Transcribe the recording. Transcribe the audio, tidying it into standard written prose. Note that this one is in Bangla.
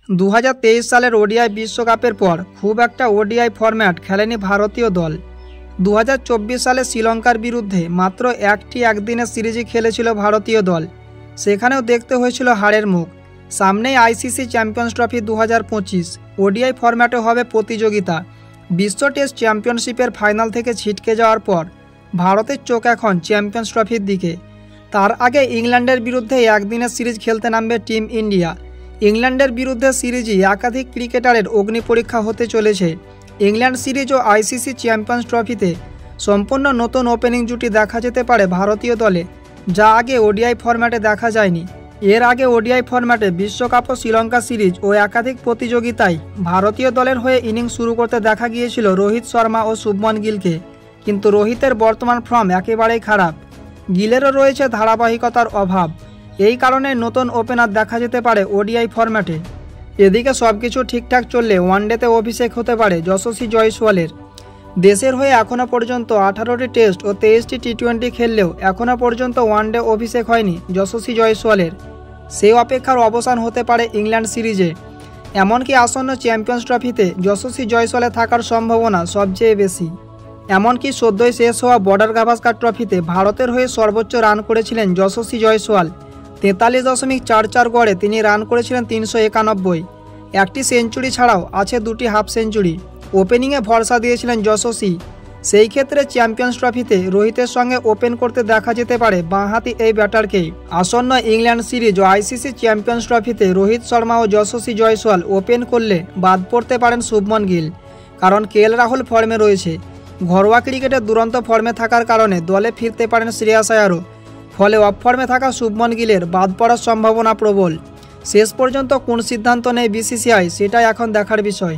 2023 সালের ওডিআই বিশ্বকাপের পর খুব একটা ওডিআই ফরম্যাট খেলেনি ভারতীয় দল। 2024 সালে শ্রীলঙ্কার বিরুদ্ধে মাত্র একটি একদিনের সিরিজই খেলেছিল ভারতীয় দল, সেখানেও দেখতে হয়েছিল হারের মুখ। সামনেই আইসিসি চ্যাম্পিয়ন্স ট্রফি 2025, ওডিআই ফরম্যাটে হবে প্রতিযোগিতা। বিশ্ব টেস্ট চ্যাম্পিয়নশিপের ফাইনাল থেকে ছিটকে যাওয়ার পর ভারতের চোখ এখন চ্যাম্পিয়ন্স ট্রফির দিকে। তার আগে ইংল্যান্ডের বিরুদ্ধে একদিনের সিরিজ খেলতে নামবে টিম ইন্ডিয়া। ইংল্যান্ডের বিরুদ্ধে সিরিজই একাধিক ক্রিকেটারের অগ্নি পরীক্ষা হতে চলেছে। ইংল্যান্ড সিরিজ ও আইসিসি চ্যাম্পিয়ন্স ট্রফিতে সম্পূর্ণ নতুন ওপেনিং জুটি দেখা যেতে পারে ভারতীয় দলে, যা আগে ওডিআই ফরম্যাটে দেখা যায়নি। এর আগে ওডিআই ফরম্যাটে বিশ্বকাপ ও শ্রীলঙ্কা সিরিজ ও একাধিক প্রতিযোগিতায় ভারতীয় দলের হয়ে ইনিংস শুরু করতে দেখা গিয়েছিল রোহিত শর্মা ও শুভমন গিলকে, কিন্তু রোহিতের বর্তমান ফর্ম একেবারেই খারাপ। গিলেরও রয়েছে ধারাবাহিকতার অভাব, এই কারণে নতুন ওপেনার দেখা যেতে পারে ওডিআই ফরম্যাটে। এদিকে সবকিছু ঠিকঠাক চললে ওয়ানডেতে অভিষেক হতে পারে যশস্বী জয়সওয়ালের। দেশের হয়ে এখনও পর্যন্ত 18টি টেস্ট ও 23টি টি20 খেললেও এখনও পর্যন্ত ওয়ানডে অভিষেক হয়নি যশস্বী জয়সওয়ালের। সেই অপেক্ষার অবসান হতে পারে ইংল্যান্ড সিরিজে। এমনকি আসন্ন চ্যাম্পিয়ন্স ট্রফিতে যশস্বী জয়সওয়ালে থাকার সম্ভাবনা সবচেয়ে বেশি। এমনকি সদ্যই শেষ হওয়া বর্ডার গাভাস্কার ট্রফিতে ভারতের হয়ে সর্বোচ্চ রান করেছিলেন যশস্বী জয়সওয়াল। 43.44 গড়ে তিনি রান করেছিলেন 391, একটি সেঞ্চুরি ছাড়াও আছে দুটি হাফ সেঞ্চুরি। ওপেনিংয়ে ভরসা দিয়েছিলেন যশস্বী। সেই ক্ষেত্রে চ্যাম্পিয়ন্স ট্রফিতে রোহিতের সঙ্গে ওপেন করতে দেখা যেতে পারে বাঁহাতি এই ব্যাটারকেই। আসন্ন ইংল্যান্ড সিরিজ ও আইসিসি চ্যাম্পিয়ন্স ট্রফিতে রোহিত শর্মা ও যশস্বী জয়সওয়াল ওপেন করলে বাদ পড়তে পারেন শুভমন গিল, কারণ কেএল রাহুল ফর্মে রয়েছে। ঘরোয়া ক্রিকেটে দুরন্ত ফর্মে থাকার কারণে দলে ফিরতে পারেন শ্রেয়াস আয়ারও, ফলে অফ ফর্মে থাকা শুভমন গিলের বাদ পড়ার সম্ভাবনা প্রবল। শেষ পর্যন্ত কোন সিদ্ধান্ত নেয় বিসিসিআই সেটাই এখন দেখার বিষয়।